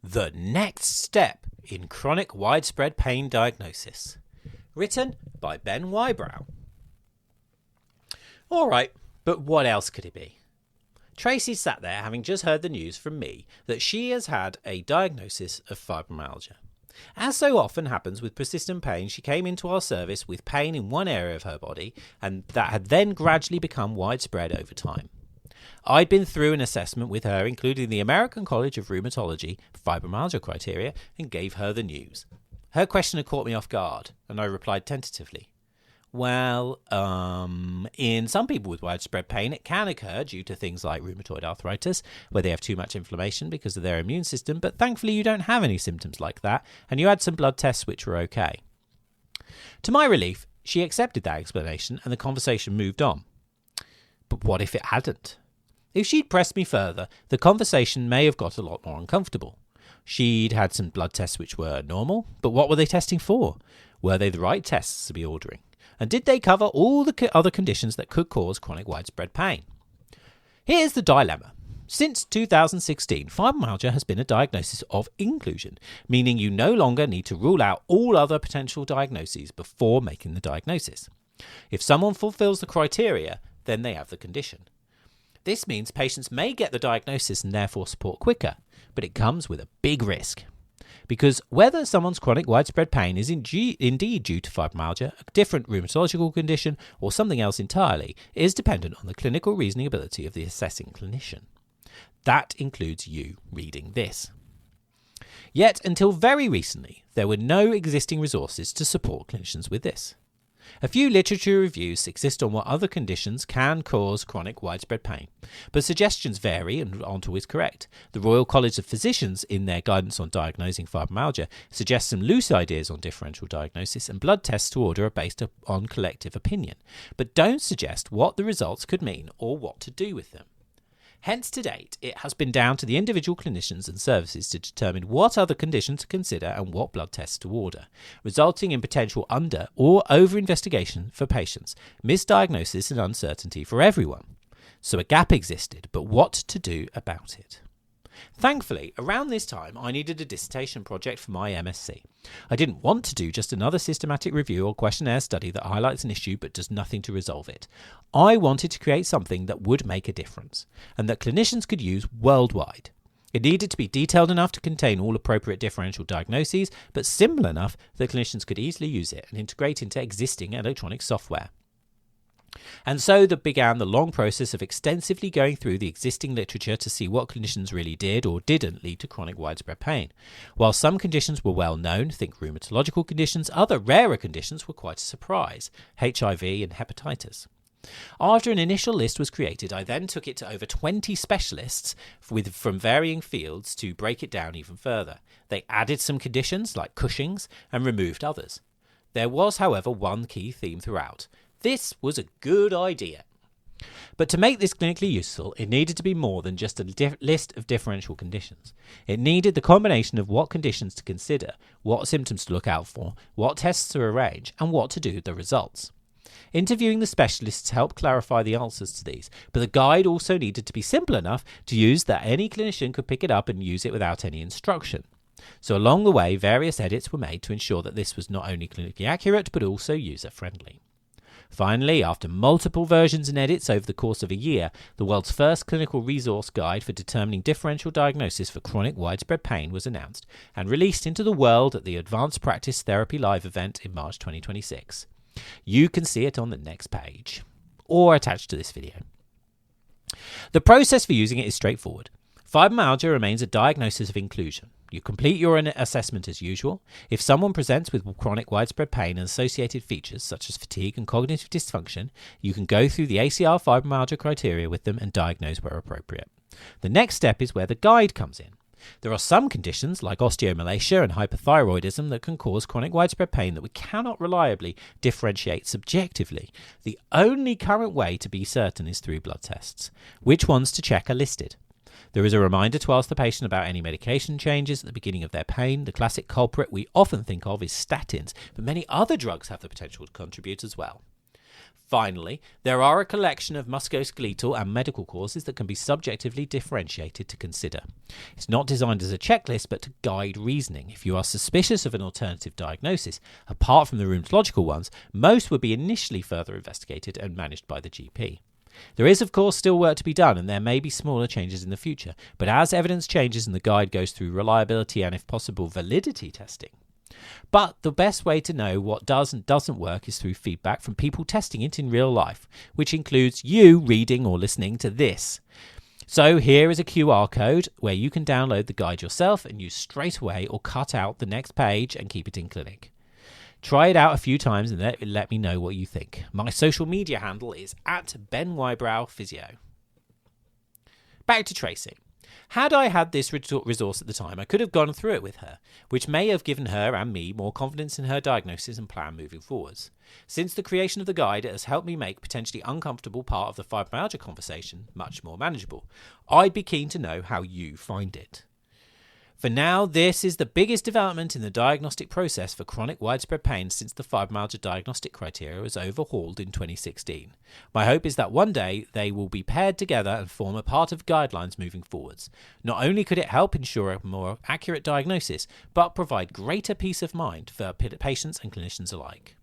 The Next Step in Chronic Widespread Pain Diagnosis. Written by Ben Whybrow. Alright, but what else could it be? Tracy sat there having just heard the news from me that she has had a diagnosis of fibromyalgia. As so often happens with persistent pain, she came into our service with pain in one area of her body, and that had then gradually become widespread over time. I'd been through an assessment with her, including the American College of Rheumatology fibromyalgia criteria, and gave her the news. Her question had caught me off guard, and I replied tentatively. Well, in some people with widespread pain, it can occur due to things like rheumatoid arthritis, where they have too much inflammation because of their immune system, but thankfully you don't have any symptoms like that, and you had some blood tests which were okay. To my relief, she accepted that explanation, and the conversation moved on. But what if it hadn't? If she'd pressed me further, the conversation may have got a lot more uncomfortable. She'd had some blood tests which were normal, but what were they testing for? Were they the right tests to be ordering? And did they cover all the other conditions that could cause chronic widespread pain? Here's the dilemma. Since 2016, fibromyalgia has been a diagnosis of inclusion, meaning you no longer need to rule out all other potential diagnoses before making the diagnosis. If someone fulfills the criteria, then they have the condition. This means patients may get the diagnosis and therefore support quicker, but it comes with a big risk. Because whether someone's chronic widespread pain is indeed due to fibromyalgia, a different rheumatological condition, or something else entirely, is dependent on the clinical reasoning ability of the assessing clinician. That includes you reading this. Yet, until very recently, there were no existing resources to support clinicians with this. A few literature reviews exist on what other conditions can cause chronic widespread pain, but suggestions vary and aren't always correct. The Royal College of Physicians, in their guidance on diagnosing fibromyalgia, suggest some loose ideas on differential diagnosis, and blood tests to order are based on collective opinion, but don't suggest what the results could mean or what to do with them. Hence, to date, it has been down to the individual clinicians and services to determine what other conditions to consider and what blood tests to order, resulting in potential under- or over-investigation for patients, misdiagnosis and uncertainty for everyone. So a gap existed, but what to do about it? Thankfully, around this time, I needed a dissertation project for my MSc. I didn't want to do just another systematic review or questionnaire study that highlights an issue but does nothing to resolve it. I wanted to create something that would make a difference, and that clinicians could use worldwide. It needed to be detailed enough to contain all appropriate differential diagnoses, but simple enough that clinicians could easily use it and integrate into existing electronic software. And so began the long process of extensively going through the existing literature to see what conditions really did or didn't lead to chronic widespread pain. While some conditions were well known, think rheumatological conditions, other rarer conditions were quite a surprise, HIV and hepatitis. After an initial list was created, I then took it to over 20 specialists from varying fields to break it down even further. They added some conditions like Cushing's and removed others. There was, however, one key theme throughout. This was a good idea. But to make this clinically useful, it needed to be more than just a list of differential conditions. It needed the combination of what conditions to consider, what symptoms to look out for, what tests to arrange, and what to do with the results. Interviewing the specialists helped clarify the answers to these, but the guide also needed to be simple enough to use that any clinician could pick it up and use it without any instruction. So along the way, various edits were made to ensure that this was not only clinically accurate, but also user-friendly. Finally, after multiple versions and edits over the course of a year, the world's first clinical resource guide for determining differential diagnosis for chronic widespread pain was announced and released into the world at the Advanced Practice Therapy Live event in March 2026. You can see it on the next page, or attached to this video. The process for using it is straightforward. Fibromyalgia remains a diagnosis of inclusion. You complete your assessment as usual. If someone presents with chronic widespread pain and associated features such as fatigue and cognitive dysfunction, you can go through the ACR fibromyalgia criteria with them and diagnose where appropriate. The next step is where the guide comes in. There are some conditions like osteomalacia and hypothyroidism that can cause chronic widespread pain that we cannot reliably differentiate subjectively. The only current way to be certain is through blood tests. Which ones to check are listed. There is a reminder to ask the patient about any medication changes at the beginning of their pain. The classic culprit we often think of is statins, but many other drugs have the potential to contribute as well. Finally, there are a collection of musculoskeletal and medical causes that can be subjectively differentiated to consider. It's not designed as a checklist, but to guide reasoning. If you are suspicious of an alternative diagnosis, apart from the rheumatological ones, most would be initially further investigated and managed by the GP. There is, of course, still work to be done, and there may be smaller changes in the future, but as evidence changes and the guide goes through reliability and, if possible, validity testing. But the best way to know what does and doesn't work is through feedback from people testing it in real life, which includes you reading or listening to this. So here is a QR code where you can download the guide yourself and use straight away, or cut out the next page and keep it in clinic. Try it out a few times and let me know what you think. My social media handle is @BenWhybrow Back to Tracy. Had I had this resource at the time, I could have gone through it with her, which may have given her and me more confidence in her diagnosis and plan moving forwards. Since the creation of the guide, it has helped me make potentially uncomfortable part of the fibromyalgia conversation much more manageable. I'd be keen to know how you find it. For now, this is the biggest development in the diagnostic process for chronic widespread pain since the fibromyalgia diagnostic criteria was overhauled in 2016. My hope is that one day they will be paired together and form a part of guidelines moving forwards. Not only could it help ensure a more accurate diagnosis, but provide greater peace of mind for patients and clinicians alike.